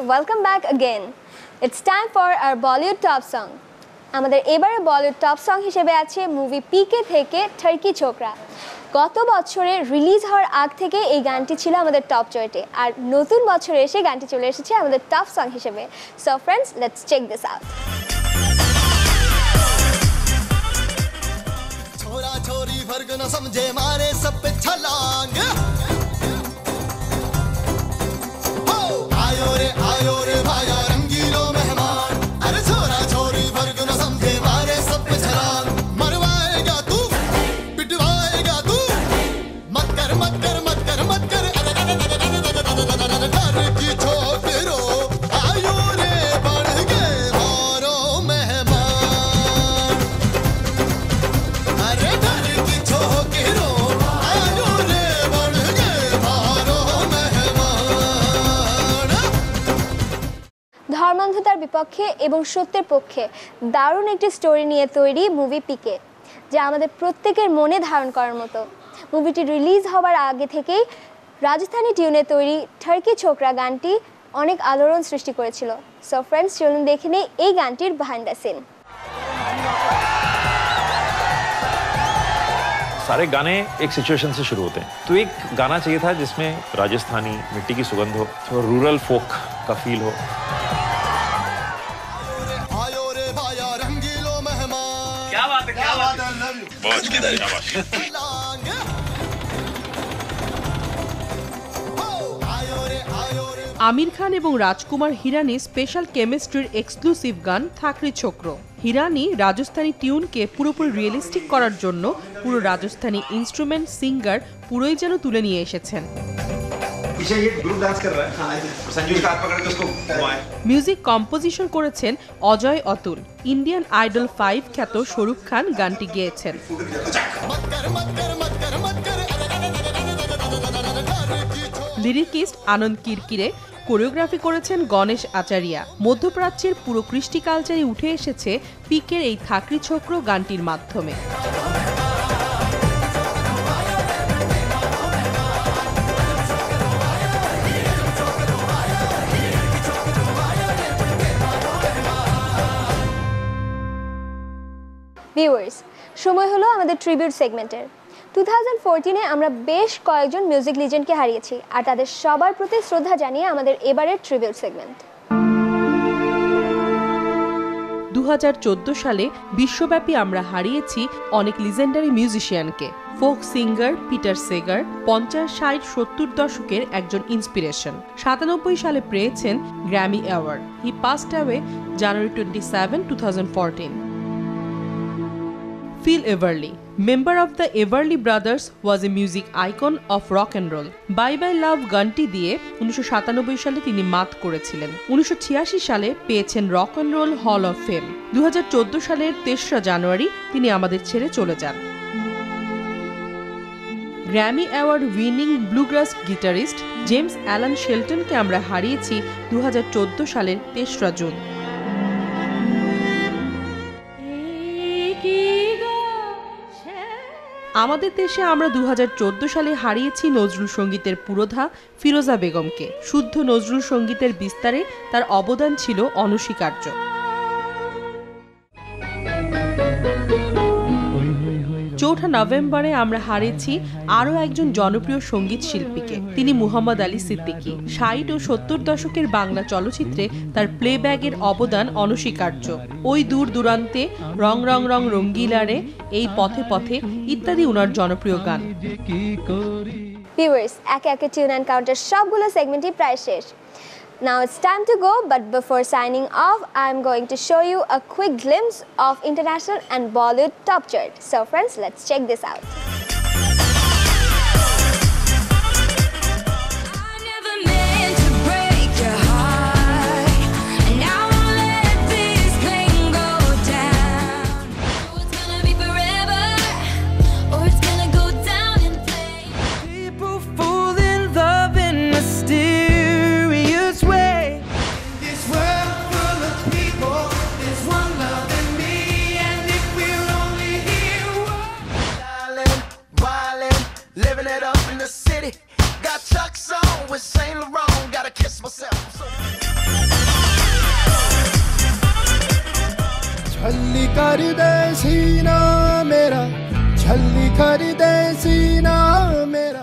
welcome back again. It's time for our Bollywood top song. আমাদের এবারে Bollywood top song হিসেবে আছে মুভি পিকে থেকে টার্কি ছোকরা। গত বছরে রিলিজ হওয়ার আগ থেকে এই গানটি ছিল আমাদের টপ চার্টে, আর নতুন বছরে এসে গানটি চলে এসেছে আমাদের টপ সং হিসেবে। So friends, let's check this out. छोरा छोरी फर्क न समझे मारे सब पे छलांग, आयो रे भाया रंगीलो मेहमान। अरे छोरा छोरी फर्क न समझे मारे सब पे छलांग, मरवाएगा तू पिटवाएगा तू, मत कर मत कर मत कर मत कर डर की छोकरो आयो रे बढ़ के मारो मेहमान। अरे डर की छोकरो आयो रे बढ़ के मारो मेहमान। ধর্মান্ধতার বিপক্ষে এবং সত্যের পক্ষে দারুণ একটি স্টোরি নিয়ে তৈরি মুভি পিকে, যা আমাদের প্রত্যেকের মনে ধারণ করার মতো। মুভিটি রিলিজ হওয়ার আগে থেকেই রাজস্থানী টিউনে তৈরি টার্কি ছোকরা গানটি অনেক আলোড়ন সৃষ্টি করেছিল। সো ফ্রেন্ডস, চলুন দেখে নেই এই গানটির বিহাইন্ড দ্য সিন। सारे गाने एक सिचुएशन से शुरू होते हैं, तो एक गाना चाहिए था जिसमें राजस्थानी मिट्टी की सुगंध हो, थोड़ा रूरल फोक का फील हो। क्या बात है, क्या बात है, बहुत আমির খান এবং রাজকুমার হিরানি স্পেশাল কেমিস্ট্রির এক্সক্লুসিভ গান থাকরি ছোকরো। হিরানি রাজস্থানী টিউনকে পুরোপুরি রিয়েলিস্টিক করার জন্য পুরো রাজস্থানী ইনস্ট্রুমেন্ট সিঙ্গার পুরোই যেন তুলে নিয়ে এসেছেন। মিউজিক কম্পোজিশন করেছেন অজয় অতুল। ইন্ডিয়ান আইডল 5 খ্যাত শরুখ খান গানটি গেয়েছেন। লিরিকিস্ট আনন্দ কিরকিরে, কোরিওগ্রাফি করেছেন গণেশ আচারিয়া। মধ্যপ্রাচ্যের পুরো কৃষ্টি কালচারে উঠে এসেছে পিকের এই থাকরি ছোকরো গানটির মাধ্যমে। ভিউয়ার্স, সময় হলো আমাদের ট্রিবিউট সেগমেন্টের। 2014-এ আমরা বেশ কয়েকজন মিউজিক লিজেন্ডকে হারিয়েছি, আর তাদের সবার প্রতি শ্রদ্ধা জানিয়ে আমাদের এবারের ট্রিবিউট সেগমেন্ট। 2014 সালে বিশ্বব্যাপী আমরা হারিয়েছি অনেক লিজেন্ডারি মিউজিশিয়ানকে। ফোক সিঙ্গার পিটার সেগার 50, 60, 70 দশকের একজন ইন্সপিরেশন। 97 সালে পেয়েছেন Grammy award. He passed away January 27, 2014। Phil Everly, member of the Everly Brothers, was a music icon of rock and roll. Bye Bye Love গানটি দিয়ে 1997 সালে তিনি মাত করেছিলেন। 1986 সালে পেয়েছেন rock and roll hall of fame. 2014 সালের 3রা জানুয়ারি তিনি আমাদের ছেড়ে চলে যান। Grammy award winning bluegrass guitarist James Alan শেলটনকে আমরা হারিয়েছি 2014 সালের 3রা জুন। আমাদের দেশে আমরা 2014 সালে হারিয়েছি নজরুল সঙ্গীতের পুরোধা ফিরোজা বেগমকে। শুদ্ধ নজরুল সঙ্গীতের বিস্তারে তার অবদান ছিল অনস্বীকার্য। 4 নভেম্বরে আমরা হারিয়েছি আরও একজন জনপ্রিয় সঙ্গীত শিল্পীকে। তিনি মুহাম্মদ আলী সিদ্দিকী। 60 ও 70 দশকের বাংলা চলচ্চিত্রে তার প্লেব্যাগের অবদান অনস্বীকার্য। ওই দূর দূরান্তে, রং রং রং রঙ্গিলারে, এই পথে পথে ইত্যাদি উনার জনপ্রিয় গান। ভিউয়ার্স, একে একে টিউন অ্যান্ড কাউন্টার সবগুলো সেগমেন্টই প্রায় শেষ। Now it's time to go, but before signing off, I'm going to show you a quick glimpse of international and Bollywood top chart. So friends, let's check this out. Living it up in the city. Got Chuck's on with Saint Laurent. Gotta kiss myself. छल्ली कर दे सीना मेरा, छल्ली कर दे सीना मेरा।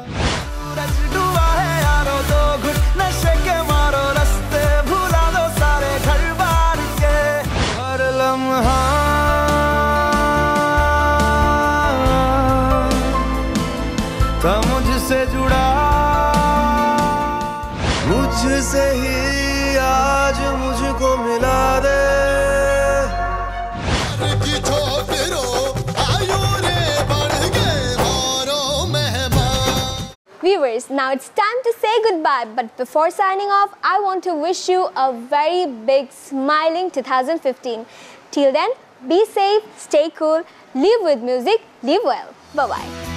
सूरज डूबा है यारो, दो घुट नशे के मारो, रास्ते भुला दो सारे घर बार के। हर लम्हा था मुझसे जुड़ा, मुझसे ही आज मुझको मिला दे। Viewers, now it's time to say goodbye, but before signing off, I want to wish you a very big smiling 2015. Till then, be safe, stay cool, live with music, live well. Bye-bye.